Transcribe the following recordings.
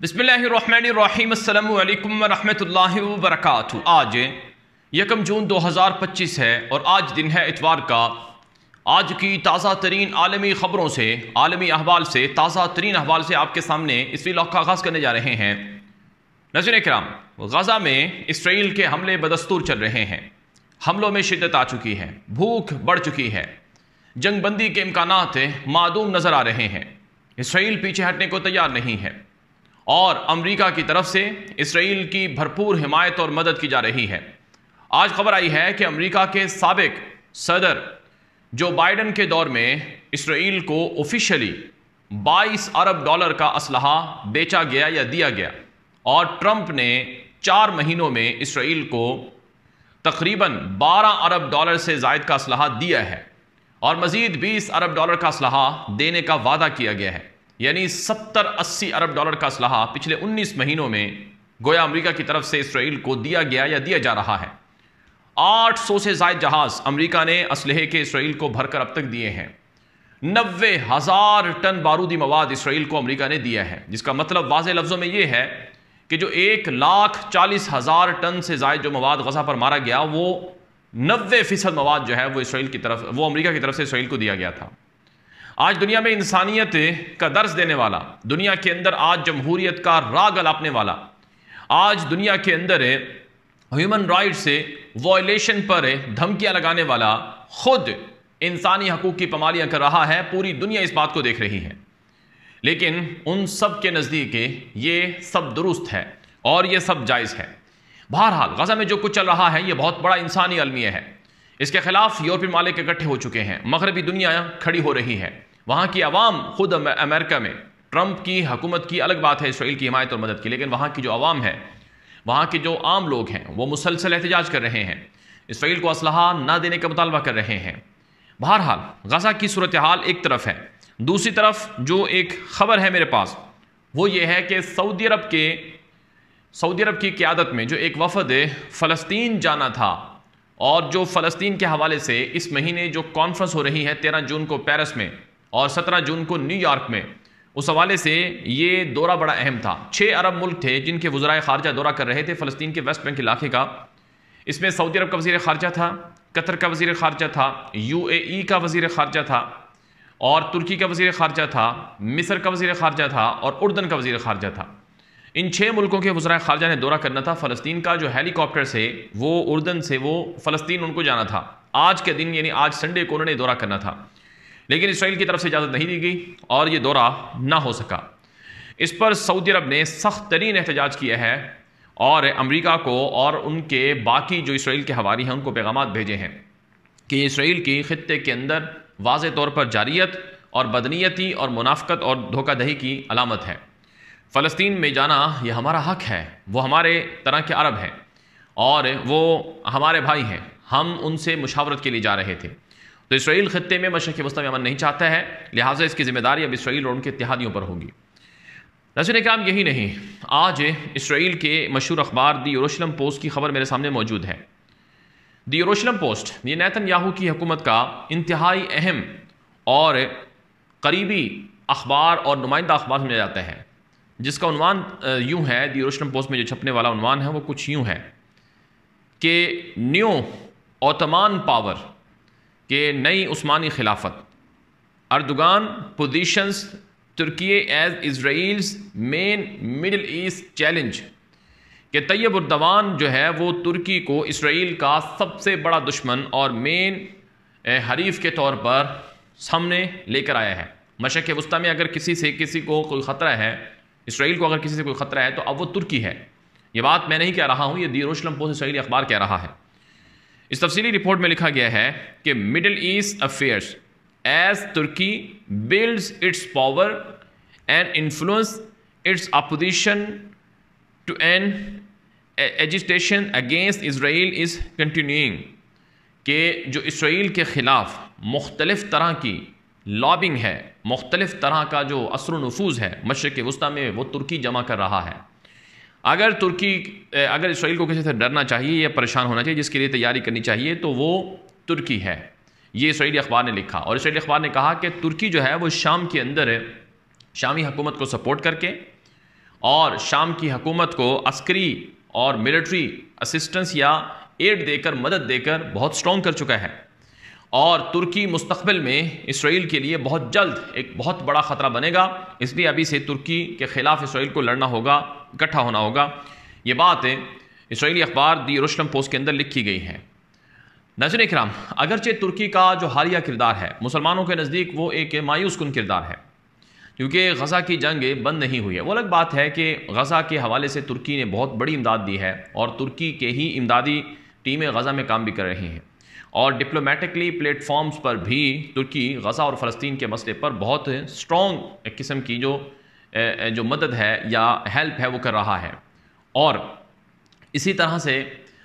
بسم اللہ الرحمن الرحیم السلام علیکم ورحمۃ اللہ وبرکاتہ۔ آج 1 جون 2025 ہے اور آج دن ہے اتوار کا۔ آج کی تازہ ترین عالمی خبروں سے، عالمی احوال سے، تازہ ترین احوال سے آپ کے سامنے اس ویلاگ کا آغاز کرنے جا رہے ہیں۔ ناظرین کرام، غزہ میں اسرائیل کے حملے بدستور چل رہے ہیں۔ حملوں میں شدت آ چکی ہے، بھوک بڑھ چکی ہے، جنگ بندی کے امکانات معدوم نظر آ رہے ہیں۔ اسرائیل پیچھے ہٹنے کو تیار نہیں ہے اور امریکہ کی طرف سے اسرائیل کی بھرپور حمایت اور مدد کی جا رہی ہے۔ آج خبر آئی ہے کہ امریکہ کے سابق صدر جو بائیڈن کے دور میں اسرائیل کو آفیشلی 22 ارب ڈالر کا اسلحہ بیچا گیا یا دیا گیا، اور ٹرمپ نے 4 مہینوں میں اسرائیل کو تقریباً 12 ارب ڈالر سے زائد کا اسلحہ دیا ہے، اور مزید 20 ارب ڈالر کا اسلحہ دینے کا وعدہ کیا گیا ہے۔ یعنی 70-80 ارب ڈالر کا اسلحہ پچھلے 19 مہینوں میں گویا امریکہ کی طرف سے اسرائیل کو دیا گیا یا دیا جا رہا ہے۔ 800 سے زائد جہاز امریکہ نے اسلحے کے اسرائیل کو بھر کر اب تک دیے ہیں۔ 90,000 ٹن بارودی مواد اسرائیل کو امریکہ نے دیا ہے، جس کا مطلب واضح لفظوں میں یہ ہے کہ جو 1,40,000 ٹن سے زائد جو مواد غزہ پر مارا گیا، وہ 90% مواد جو ہے وہ اسرائیل کی طرف، وہ امریکہ کی طرف سے اسرائیل کو دیا گیا تھا۔ آج دنیا میں انسانیت کا درس دینے والا، دنیا کے اندر آج جمہوریت کا راگ الاپنے والا، آج دنیا کے اندر ہیومن رائٹ سے وائلیشن پر دھمکیاں لگانے والا خود انسانی حقوق کی پامالیاں کر رہا ہے۔ پوری دنیا اس بات کو دیکھ رہی ہے، لیکن ان سب کے نزدیک یہ سب درست ہے اور یہ سب جائز ہے۔ بہرحال غزہ میں جو کچھ چل رہا ہے یہ بہت بڑا انسانی المیہ ہے۔ اس کے خلاف یورپی ممالک اکٹھے ہو چکے ہیں، مغربی دنیا کھڑی ہو رہی ہے، وہاں کی عوام خود امریکہ میں ٹرمپ کی حکومت کی الگ بات ہے اسرائیل کی حمایت اور مدد کی، لیکن وہاں کی جو عوام ہے، وہاں کے جو عام لوگ ہیں، وہ مسلسل احتجاج کر رہے ہیں، اسرائیل کو اسلحہ نہ دینے کا مطالبہ کر رہے ہیں۔ بہرحال غزہ کی صورتحال ایک طرف ہے، دوسری طرف جو ایک خبر ہے میرے پاس وہ یہ ہے کہ سعودی عرب کی قیادت میں جو ایک وفد فلسطین جانا تھا، اور جو فلسطین کے حوالے سے اس مہینے جو کانفرنس ہو رہی ہے 13 جون کو پیرس میں اور 17 جون کو نیو یارک میں، اس حوالے سے یہ دورہ بڑا اہم تھا۔ 6 عرب ملک تھے جن کے وزرائے خارجہ دورہ کر رہے تھے فلسطین کے ویسٹ بینک علاقے کا۔ اس میں سعودی عرب کا وزیر خارجہ تھا، قطر کا وزیر خارجہ تھا، UAE کا وزیر خارجہ تھا، اور ترکی کا وزیر خارجہ تھا، مصر کا وزیر خارجہ تھا، اور اردن کا وزیر خارجہ تھا۔ ان 6 ملکوں کے وزرائے خارجہ نے دورہ کرنا تھا فلسطین کا۔ جو ہیلی کاپٹر سے وہ اردن سے وہ فلسطین ان کو جانا تھا آج کے دن، یعنی آج سنڈے کو انہوں نے دورہ کرنا تھا، لیکن اسرائیل کی طرف سے اجازت نہیں دی گئی اور یہ دورہ نہ ہو سکا۔ اس پر سعودی عرب نے سخت ترین احتجاج کیا ہے اور امریکہ کو اور ان کے باقی جو اسرائیل کے حواری ہیں ان کو پیغامات بھیجے ہیں کہ اسرائیل کی خطے کے اندر واضح طور پر جارحیت اور بدنیتی اور منافقت اور دھوکہ دہی کی علامت ہے۔ فلسطین میں جانا یہ ہمارا حق ہے، وہ ہمارے طرح کے عرب ہیں اور وہ ہمارے بھائی ہیں، ہم ان سے مشاورت کے لیے جا رہے تھے۔ تو اسرائیل خطے میں مشرق وسطیٰ میں امن نہیں چاہتا ہے، لہٰذا اس کی ذمہ داری اب اسرائیل اور ان کے اتحادیوں پر ہوگی۔ ناظرین کرام، یہی نہیں، آج اسرائیل کے مشہور اخبار دی یروشلم پوسٹ کی خبر میرے سامنے موجود ہے۔ دی یروشلم پوسٹ یہ نیتن یاہو کی حکومت کا انتہائی اہم اور قریبی اخبار اور نمائندہ اخبار سمجھا جاتا ہے، جس کا عنوان یوں ہے، دی یروشلم پوسٹ میں جو چھپنے والا عنوان ہے وہ کچھ یوں ہے کہ نیو اوتمان پاور، کہ نئی عثمانی خلافت، اردوغان پوزیشنز ترکی ایز اسرائیلز مین مڈل ایسٹ چیلنج، کہ طیب اردوان جو ہے وہ ترکی کو اسرائیل کا سب سے بڑا دشمن اور مین حریف کے طور پر سامنے لے کر آیا ہے۔ مشرق وسطیٰ میں اگر کسی کو کوئی خطرہ ہے، اسرائیل کو اگر کسی سے کوئی خطرہ ہے تو اب وہ ترکی ہے۔ یہ بات میں نہیں کہہ رہا ہوں، یہ دی یروشلم پوسٹ اسرائیلی اخبار کہہ رہا ہے۔ اس تفصیلی رپورٹ میں لکھا گیا ہے کہ middle east affairs as Turkey builds its power and influence its opposition to an agitation against Israel is continuing, کہ جو اسرائیل کے خلاف مختلف طرح کی لابنگ ہے، مختلف طرح کا جو اثر و نفوذ ہے مشرق وسطیٰ میں، وہ ترکی جمع کر رہا ہے۔ اگر اسرائیل کو کسی سے ڈرنا چاہیے یا پریشان ہونا چاہیے، جس کے لیے تیاری کرنی چاہیے، تو وہ ترکی ہے۔ یہ اسرائیلی اخبار نے لکھا، اور اسرائیلی اخبار نے کہا کہ ترکی جو ہے وہ شام کے اندر شامی حکومت کو سپورٹ کر کے اور شام کی حکومت کو عسکری اور ملٹری اسسٹنس یا ایڈ دے کر، مدد دے کر بہت سٹرونگ کر چکا ہے، اور ترکی مستقبل میں اسرائیل کے لیے بہت جلد ایک بہت بڑا خطرہ بنے گا۔ اس لیے ابھی سے ترکی کے خلاف اسرائیل کو لڑنا ہوگا، اکٹھا ہونا ہوگا۔ یہ بات اسرائیلی اخبار دی یروشلم پوسٹ کے اندر لکھی گئی ہے۔ ناظرین اکرام، اگرچہ ترکی کا جو حالیہ کردار ہے مسلمانوں کے نزدیک وہ ایک مایوس کن کردار ہے، کیونکہ غزہ کی جنگ بند نہیں ہوئی ہے۔ وہ الگ بات ہے کہ غزہ کے حوالے سے ترکی نے بہت بڑی امداد دی ہے، اور ترکی کے ہی امدادی ٹیمیں غزہ میں کام بھی کر رہی ہیں، اور ڈپلومیٹکلی پلیٹ فارمز پر بھی ترکی غزہ اور فلسطین کے مسئلے پر بہت سٹرونگ ایک قسم کی جو مدد ہے یا ہیلپ ہے وہ کر رہا ہے۔ اور اسی طرح سے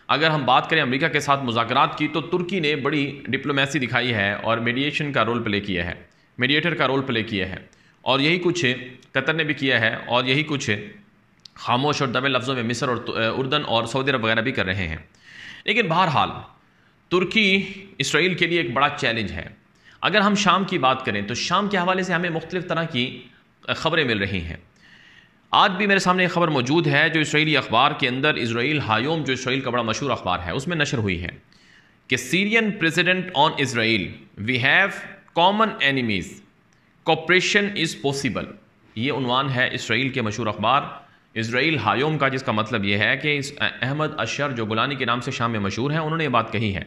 اگر ہم بات کریں امریکہ کے ساتھ مذاکرات کی، تو ترکی نے بڑی ڈپلومیسی دکھائی ہے اور میڈیشن کا رول پلے کیا ہے، میڈیٹر کا رول پلے کیا ہے، اور یہی کچھ قطر نے بھی کیا ہے، اور یہی کچھ خاموش اور دبے لفظوں میں مصر اور اردن اور سعودی عرب وغیرہ بھی کر رہے ہیں۔ لیکن بہرحال ترکی اسرائیل کے لیے ایک بڑا چیلنج ہے۔ اگر ہم شام کی بات کریں تو شام کے حوالے سے ہمیں مختلف طرح کی خبریں مل رہی ہیں۔ آج بھی میرے سامنے ایک خبر موجود ہے جو اسرائیلی اخبار کے اندر اسرائیل ہایوم، جو اسرائیل کا بڑا مشہور اخبار ہے، اس میں نشر ہوئی ہے کہ Syrian president on Israel, we have common enemies, cooperation is possible. یہ عنوان ہے اسرائیل کے مشہور اخبار اسرائیل ہایوم کا، جس کا مطلب یہ ہے کہ احمد اشر جو گولانی کے نام سے شام میں مشہور ہیں، انہوں نے یہ بات کہی ہے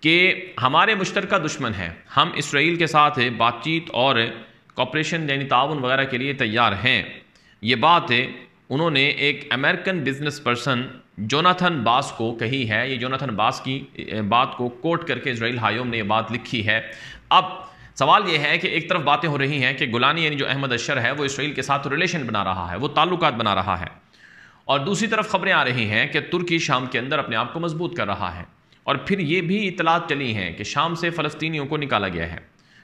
کہ ہمارے مشترکہ دشمن ہیں، ہم اسرائیل کے ساتھ بات چیت اور کوپریشن یعنی تعاون وغیرہ کے لیے تیار ہیں۔ یہ بات انہوں نے ایک امریکن بزنس پرسن جوناتھن باس کو کہی ہے۔ یہ جوناتھن باس کی بات کو کوٹ کر کے اسرائیل ہایوم نے یہ بات لکھی ہے۔ اب سوال یہ ہے کہ ایک طرف باتیں ہو رہی ہیں کہ گولانی یعنی جو احمد اشر ہے وہ اسرائیل کے ساتھ ریلیشن بنا رہا ہے، وہ تعلقات بنا رہا ہے، اور دوسری طرف خبریں آ رہی ہیں کہ ترکی شام کے اندر اپنے آپ کو مضبوط کر رہا ہے، اور پھر یہ بھی اطلاعات چلی ہیں کہ شام سے فلسطینیوں کو نکالا گیا ہے،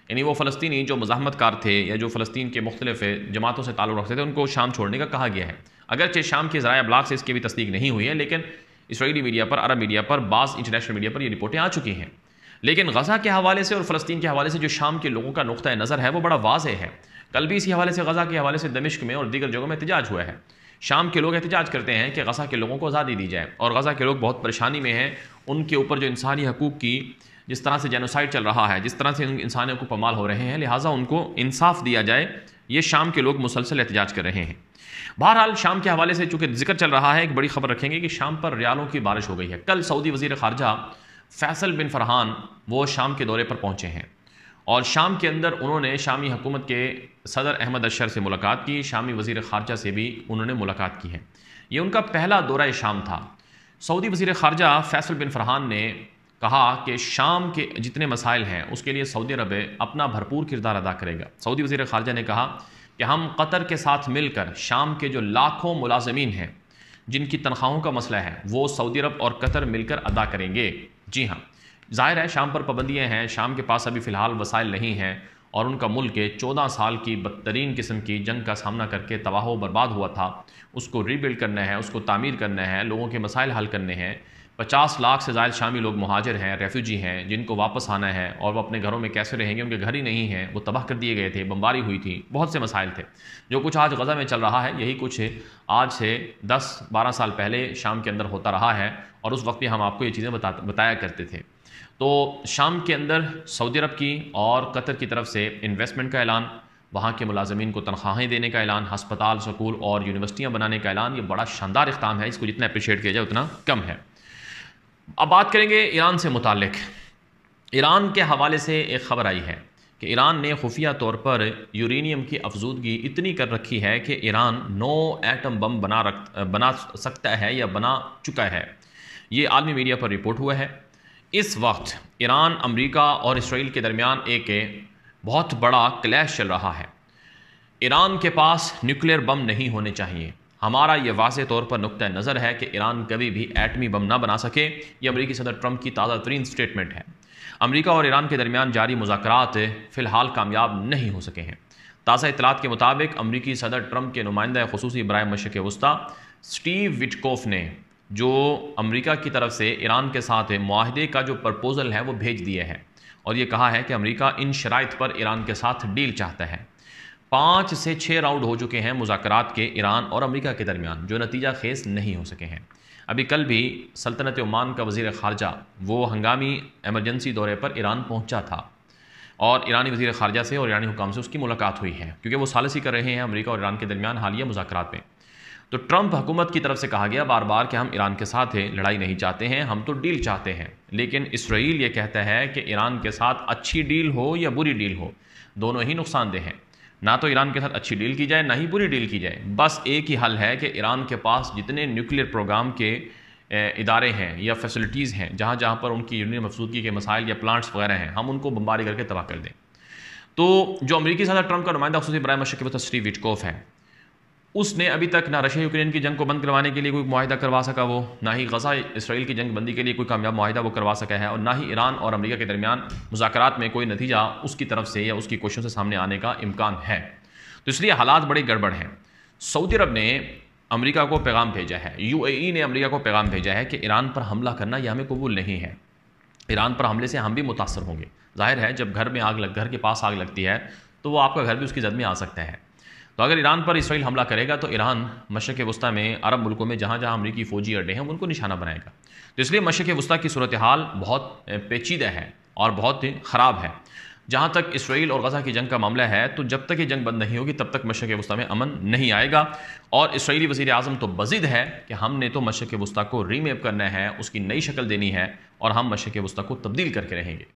یعنی وہ فلسطینی جو مزاحمت کار تھے یا جو فلسطین کے مختلف جماعتوں سے تعلق رکھتے تھے ان کو شام چھوڑنے کا کہا گیا ہے۔ اگرچہ شام کے ذرائع ابلاغ سے اس کی بھی تصدیق نہیں ہوئی ہے، لیکن اسرائیلی میڈیا پر، عرب میڈیا پر، بعض انٹرنیشنل میڈیا پر یہ رپورٹیں آ چکی ہیں۔ لیکن غزہ کے حوالے سے اور فلسطین کے حوالے سے جو شام کے لوگوں کا نقطہ نظر ہے وہ بڑا واضح ہے۔ کل بھی اسی حوالے سے غزہ کے حوالے سے دمشق میں اور دیگر جگہوں میں احتجاج ہوا ہے۔ شام کے لوگ احتجاج کرتے ہیں کہ غزہ کے لوگوں کو آزادی دی جائے، اور غزہ کے لوگ بہت پریشانی میں ہیں، ان کے اوپر جو انسانی حقوق کی جس طرح سے جینوسائیڈ چل رہا ہے، جس طرح سے انسانی حقوق پامال ہو رہے ہیں، لہٰذا ان کو انصاف دیا جائے۔ یہ شام کے لوگ مسلسل احتجاج کر رہے ہیں۔ بہرحال شام کے حوالے سے چونکہ ذکر چل رہا ہے، ایک بڑی خبر رکھیں گے کہ شام پر ریالوں کی بارش ہو گئی ہے۔ کل سعودی وزیر خارجہ فیصل بن فرحان وہ شام کے دورے پر پہنچے ہیں، اور شام کے اندر انہوں نے شامی حکومت کے صدر احمد اشر سے ملاقات کی، شامی وزیر خارجہ سے بھی انہوں نے ملاقات کی ہے۔ یہ ان کا پہلا دورہ شام تھا۔ سعودی وزیر خارجہ فیصل بن فرحان نے کہا کہ شام کے جتنے مسائل ہیں اس کے لیے سعودی عرب اپنا بھرپور کردار ادا کرے گا۔ سعودی وزیر خارجہ نے کہا کہ ہم قطر کے ساتھ مل کر شام کے جو لاکھوں ملازمین ہیں جن کی تنخواہوں کا مسئلہ ہے وہ سعودی عرب اور قطر مل کر ادا کریں گے۔ جی ہاں، ظاہر ہے شام پر پابندیاں ہیں، شام کے پاس ابھی فی الحال وسائل نہیں ہیں، اور ان کا ملک 14 سال کی بدترین قسم کی جنگ کا سامنا کر کے تباہ و برباد ہوا تھا۔ اس کو ری بلڈ کرنا ہے، اس کو تعمیر کرنا ہے، لوگوں کے مسائل حل کرنے ہیں۔ 50 لاکھ سے زائد شامی لوگ مہاجر ہیں، ریفیوجی ہیں، جن کو واپس آنا ہے، اور وہ اپنے گھروں میں کیسے رہیں گے، ان کے گھر ہی نہیں ہیں، وہ تباہ کر دیے گئے تھے، بمباری ہوئی تھی، بہت سے مسائل تھے۔ جو کچھ آج غزہ میں چل رہا ہے یہی کچھ آج سے 10-12 سال پہلے شام کے اندر ہوتا رہا ہے، اور اس وقت بھی ہم آپ کو یہ چیزیں بتایا کرتے تھے۔ تو شام کے اندر سعودی عرب کی اور قطر کی طرف سے انویسٹمنٹ کا اعلان، وہاں کے ملازمین کو تنخواہیں دینے کا اعلان، ہسپتال، سکول اور یونیورسٹیاں بنانے کا اعلان، یہ بڑا شاندار اقدام ہے، اس کو جتنا اپریشیٹ کیا جائے اتنا کم ہے۔ اب بات کریں گے ایران سے متعلق۔ ایران کے حوالے سے ایک خبر آئی ہے کہ ایران نے خفیہ طور پر یورینیم کی افزودگی اتنی کر رکھی ہے کہ ایران 9 ایٹم بم بنا سکتا ہے یا بنا چکا ہے۔ یہ عالمی میڈیا پر رپورٹ ہوا ہے۔ اس وقت ایران، امریکہ اور اسرائیل کے درمیان ایک بہت بڑا کلیش چل رہا ہے۔ ایران کے پاس نیوکلیر بم نہیں ہونے چاہیے۔ ہمارا یہ واضح طور پر نقطہ نظر ہے کہ ایران کبھی بھی ایٹمی بم نہ بنا سکے۔ یہ امریکی صدر ٹرمپ کی تازہ ترین سٹیٹمنٹ ہے۔ امریکہ اور ایران کے درمیان جاری مذاکرات فی الحال کامیاب نہیں ہو سکے ہیں۔ تازہ اطلاعات کے مطابق امریکی صدر ٹرمپ کے نمائندہ خصوصی برائے مشرق وسطیٰ سٹیو وٹکوف نے جو امریکہ کی طرف سے ایران کے ساتھ معاہدے کا جو پرپوزل ہے وہ بھیج دیا ہے، اور یہ کہا ہے کہ امریکہ ان شرائط پر ایران کے ساتھ ڈیل چاہتا ہے۔ 5 سے 6 راؤنڈ ہو چکے ہیں مذاکرات کے ایران اور امریکہ کے درمیان، جو نتیجہ خیز نہیں ہو سکے ہیں۔ ابھی کل بھی سلطنت عمان کا وزیر خارجہ وہ ہنگامی ایمرجنسی دورے پر ایران پہنچا تھا، اور ایرانی وزیر خارجہ سے اور ایرانی حکام سے اس کی ملاقات ہوئی ہے، کیونکہ وہ ثالثی کر رہے ہیں امریکہ اور ایران کے درمیان حالیہ مذاکرات میں۔ تو ٹرمپ حکومت کی طرف سے کہا گیا بار بار کہ ہم ایران کے ساتھ لڑائی نہیں چاہتے ہیں، ہم تو ڈیل چاہتے ہیں، لیکن اسرائیل یہ کہتا ہے کہ ایران کے ساتھ اچھی ڈیل ہو یا بری ڈیل ہو، دونوں ہی نقصان دہ ہیں۔ نہ تو ایران کے ساتھ اچھی ڈیل کی جائے، نہ ہی بری ڈیل کی جائے، بس ایک ہی حل ہے کہ ایران کے پاس جتنے نیوکلیر پروگرام کے ادارے ہیں یا فیسلٹیز ہیں، جہاں جہاں پر ان کی یورینیم مفسودگی کے مسائل یا پلانٹس وغیرہ ہیں، ہم ان کو بمباری کر کے تباہ کر دیں۔ تو جو امریکی صدر ٹرمپ کا نمائندہ خصوصی برائے مشرق وسط اسٹیو وٹکوف ہے، اس نے ابھی تک نہ رشیا یوکرین کی جنگ کو بند کروانے کے لیے کوئی معاہدہ کروا سکا، وہ نہ ہی غزہ اسرائیل کی جنگ بندی کے لیے کوئی کامیاب معاہدہ وہ کروا سکا ہے، اور نہ ہی ایران اور امریکہ کے درمیان مذاکرات میں کوئی نتیجہ اس کی طرف سے یا اس کی کوششوں سے سامنے آنے کا امکان ہے۔ تو اس لیے حالات بڑے گڑبڑ ہیں۔ سعودی عرب نے امریکہ کو پیغام بھیجا ہے، UAE نے امریکہ کو پیغام بھیجا ہے کہ ایران پر حملہ کرنا یہ ہمیں قبول نہیں ہے، ایران پر حملے سے ہم بھی متاثر ہوں گے۔ ظاہر ہے جب گھر کے پاس آگ لگتی ہے تو وہ آپ کا گھر بھی اس کی زد میں آ سکتا ہے۔ تو اگر ایران پر اسرائیل حملہ کرے گا تو ایران مشرق وسطیٰ میں عرب ملکوں میں جہاں جہاں امریکی فوجی اڈے ہیں ان کو نشانہ بنائے گا۔ تو اس لیے مشرق وسطیٰ کی صورتحال بہت پیچیدہ ہے اور بہت خراب ہے۔ جہاں تک اسرائیل اور غزہ کی جنگ کا معاملہ ہے تو جب تک یہ جنگ بند نہیں ہوگی تب تک مشرق وسطیٰ میں امن نہیں آئے گا، اور اسرائیلی وزیر اعظم تو بضد ہے کہ ہم نے تو مشرق وسطیٰ کو ری میپ کرنا ہے، اس کی نئی شکل دینی ہے، اور ہم مشرق وسطیٰ کو تبدیل کر کے رہیں گے۔